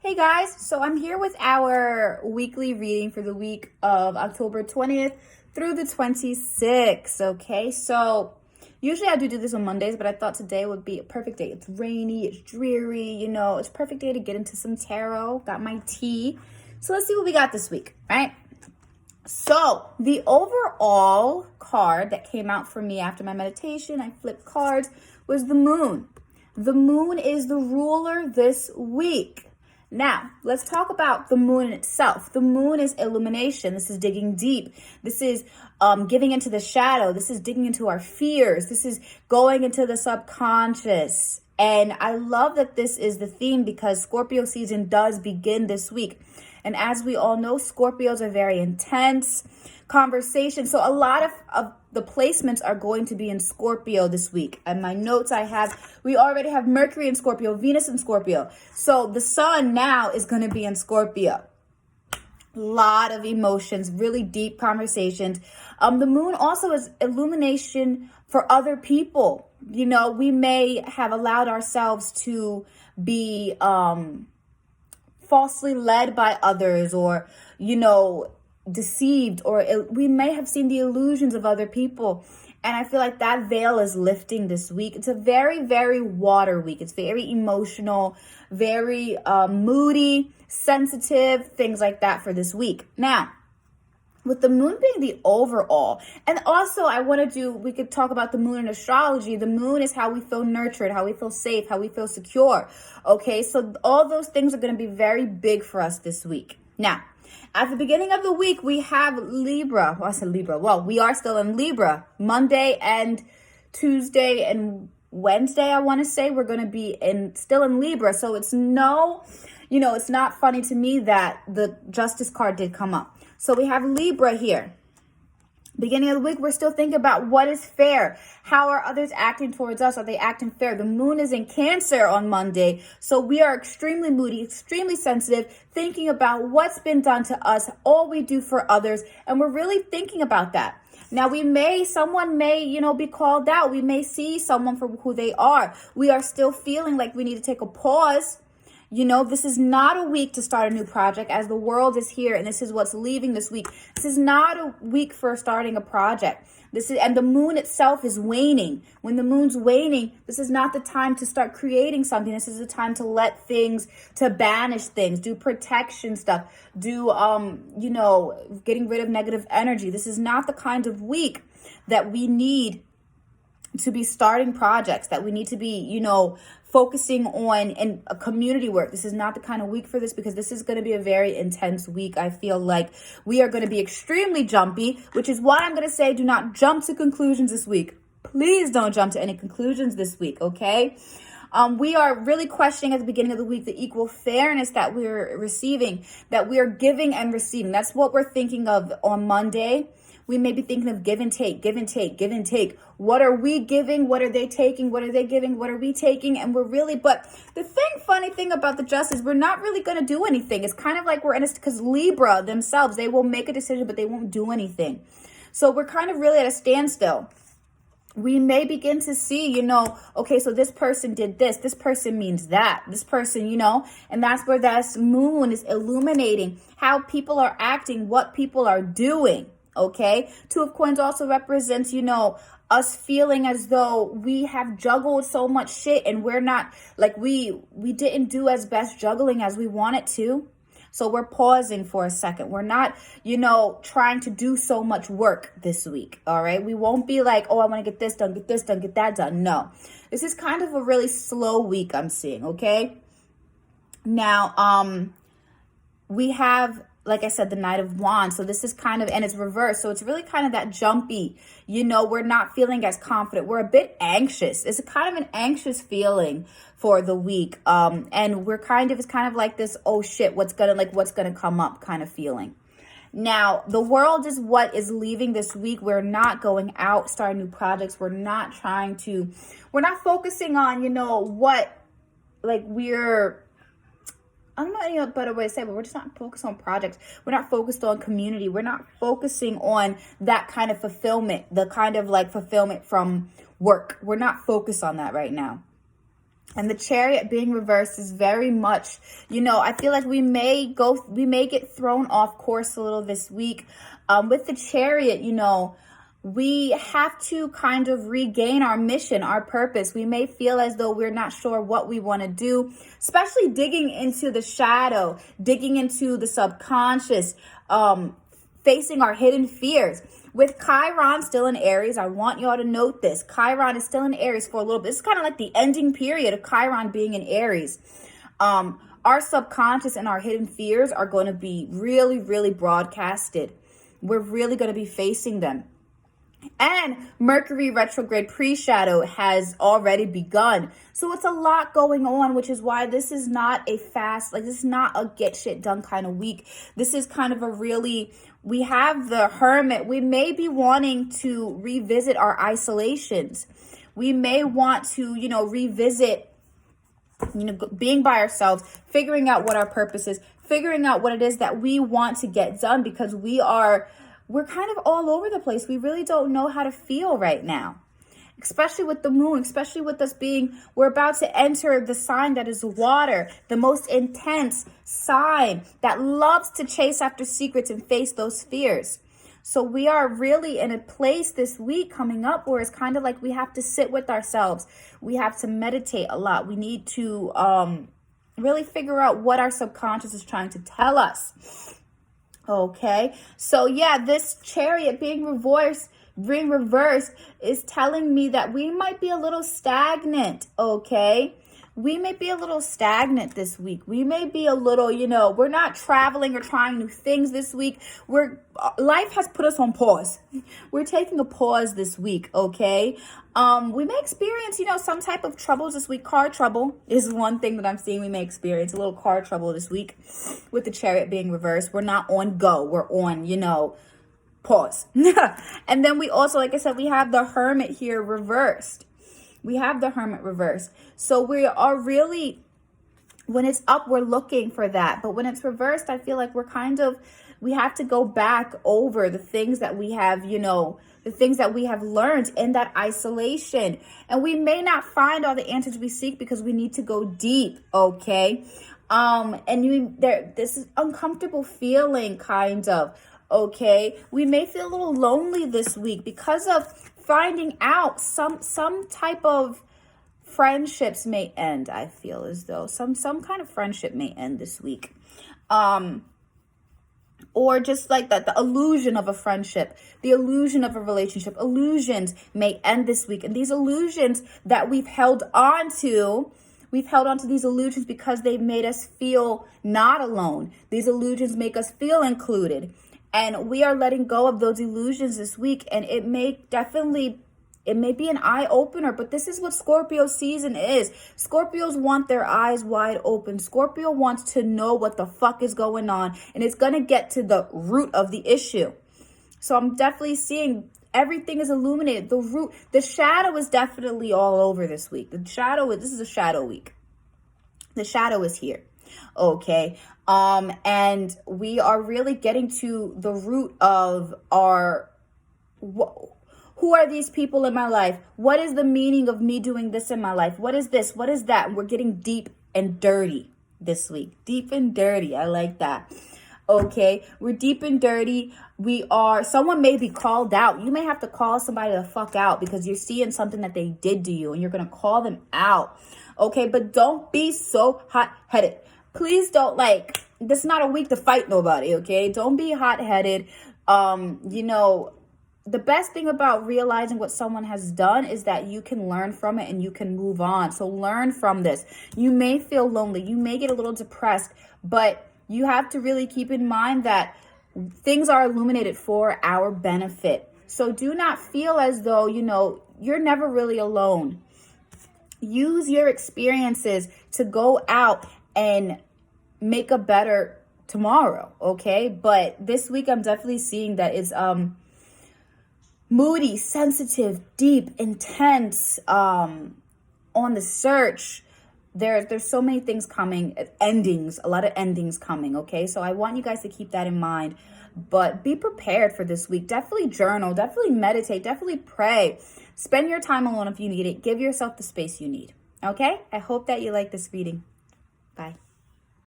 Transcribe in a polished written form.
Hey guys, so I'm here with our weekly reading for the week of October 20th through the 26th, okay? So usually I do this on Mondays, but I thought today would be a perfect day. It's rainy, it's dreary, it's a perfect day to get into some tarot. Got my tea. So let's see what we got this week, right? So the overall card that came out for me after my meditation, I flipped cards, was the moon. The moon is the ruler this week. Now, let's talk about the moon itself. The moon is illumination. This is digging deep. This is giving into the shadow. This is digging into our fears. This is going into the subconscious. And I love that this is the theme because Scorpio season does begin this week. And as we all know, Scorpios are very intense conversation. So a lot of the placements are going to be in Scorpio this week. And my notes we already have Mercury in Scorpio, Venus in Scorpio. So the sun now is going to be in Scorpio. Lot of emotions, really deep conversations. The moon also is illumination for other people. We may have allowed ourselves to be falsely led by others or, deceived, or we may have seen the illusions of other people. And I feel like that veil is lifting this week. It's a very, very water week. It's very emotional, very moody, sensitive, things like that for this week. Now, with the moon being the overall, and also we could talk about the moon in astrology. The moon is how we feel nurtured, how we feel safe, how we feel secure. Okay, so all those things are going to be very big for us this week. Now, at the beginning of the week, we have Libra. Well, I said Libra. Well, we are still in Libra. Monday and Tuesday and Wednesday, I want to say, we're going to be still in Libra. So it's it's not funny to me that the Justice card did come up. So we have Libra here. Beginning of the week, we're still thinking about what is fair. How are others acting towards us? Are they acting fair? The moon is in Cancer on Monday. So we are extremely moody, extremely sensitive, thinking about what's been done to us, all we do for others. And we're really thinking about that. Now, someone may, be called out. We may see someone for who they are. We are still feeling like we need to take a pause. This is not a week to start a new project as the world is here and this is what's leaving this week. This is not a week for starting a project. And the moon itself is waning. When the moon's waning, this is not the time to start creating something. This is the time to to banish things, do protection stuff, do, getting rid of negative energy. This is not the kind of week that we need to be starting projects, that we need to be, focusing on in a community work. This is not the kind of week for this because this is going to be a very intense week. I feel like we are going to be extremely jumpy, which is why I'm going to say do not jump to conclusions this week. Please don't jump to any conclusions this week, okay? We are really questioning at the beginning of the week the equal fairness that we're receiving, that we are giving and receiving. That's what we're thinking of on Monday. We may be thinking of give and take, give and take, give and take. What are we giving? What are they taking? What are they giving? What are we taking? And but the funny thing about the Justice, we're not really going to do anything. It's kind of like because Libra themselves, they will make a decision, but they won't do anything. So we're kind of really at a standstill. We may begin to see, okay, so this person did this person means that, this person, and that's where this moon is illuminating how people are acting, what people are doing. Okay, Two of Coins also represents, us feeling as though we have juggled so much shit and we're not we didn't do as best juggling as we wanted to. So we're pausing for a second. We're not, trying to do so much work this week. All right. We won't be like, oh, I want to get this done, get that done. No, this is kind of a really slow week I'm seeing. Okay. Now, we have, like I said, the Knight of Wands. So this is and it's reversed. So it's really kind of that jumpy, we're not feeling as confident. We're a bit anxious. It's kind of an anxious feeling for the week. And it's kind of like this, oh shit, what's going to come up kind of feeling. Now, the world is what is leaving this week. We're not going out, starting new projects. We're not focusing on, I don't know any better way to say it, but we're just not focused on projects. We're not focused on community. We're not focusing on that kind of fulfillment, the kind of fulfillment from work. We're not focused on that right now. And the Chariot being reversed is very much, I feel like we may get thrown off course a little this week. With the Chariot, we have to kind of regain our mission, our purpose. We may feel as though we're not sure what we want to do, especially digging into the shadow, digging into the subconscious, facing our hidden fears. With Chiron still in Aries, I want y'all to note this. Chiron is still in Aries for a little bit. This is kind of like the ending period of Chiron being in Aries. Our subconscious and our hidden fears are going to be really, really broadcasted. We're really going to be facing them. And Mercury retrograde pre-shadow has already begun. So it's a lot going on, which is why this is not a fast, this is not a get shit done kind of week. This is kind of we have the Hermit. We may be wanting to revisit our isolations. We may want to, revisit, being by ourselves, figuring out what our purpose is, figuring out what it is that we want to get done, because we're kind of all over the place. We really don't know how to feel right now, especially with the moon, especially with us we're about to enter the sign that is water, the most intense sign that loves to chase after secrets and face those fears. So we are really in a place this week coming up where it's kind of like we have to sit with ourselves. We have to meditate a lot. We need to really figure out what our subconscious is trying to tell us. Okay, so yeah, this Chariot being reversed is telling me that we might be a little stagnant. Okay, we may be a little stagnant this week. We may be a little, we're not traveling or trying new things this week. Life has put us on pause. We're taking a pause this week. Okay, we may experience, some type of troubles this week. Car trouble is one thing that I'm seeing. We may experience a little car trouble this week with the Chariot being reversed. We're not on go. We're on, pause. And then we also, like I said, we have the Hermit here reversed. We have the Hermit reversed. So we are really, when it's up, we're looking for that. But when it's reversed, I feel like we have to go back over the things that we have, the things that we have learned in that isolation. And we may not find all the answers we seek because we need to go deep, okay? This is uncomfortable feeling, kind of, okay? We may feel a little lonely this week because of finding out some type of friendships may end. I feel as though some kind of friendship may end this week. Or just like that, the illusion of a friendship, the illusion of a relationship, illusions may end this week. And these illusions that we've held on to these illusions because they made us feel not alone. These illusions make us feel included. And we are letting go of those illusions this week. And it may be an eye opener, but this is what Scorpio season is. Scorpios want their eyes wide open. Scorpio wants to know what the fuck is going on, and it's going to get to the root of the issue. So I'm definitely seeing everything is illuminated. The shadow is definitely all over this week. This is a shadow week. The shadow is here. Okay. And we are really getting to the root of who are these people in my life? What is the meaning of me doing this in my life? What is this? What is that? And we're getting deep and dirty this week. Deep and dirty. I like that. Okay. We're deep and dirty. Someone may be called out. You may have to call somebody the fuck out because you're seeing something that they did to you and you're going to call them out. Okay. But don't be so hot-headed. Please don't this is not a week to fight nobody. Okay. Don't be hot-headed. The best thing about realizing what someone has done is that you can learn from it and you can move on. So learn from this. You may feel lonely. You may get a little depressed, but you have to really keep in mind that things are illuminated for our benefit. So do not feel as though, you're never really alone. Use your experiences to go out and make a better tomorrow, okay? But this week I'm definitely seeing that it's moody, sensitive, deep, intense, on the search. There's so many things coming, a lot of endings coming, okay? So I want you guys to keep that in mind, but be prepared for this week. Definitely journal, definitely meditate, definitely pray. Spend your time alone if you need it. Give yourself the space you need, Okay? I hope that you like this reading. Bye.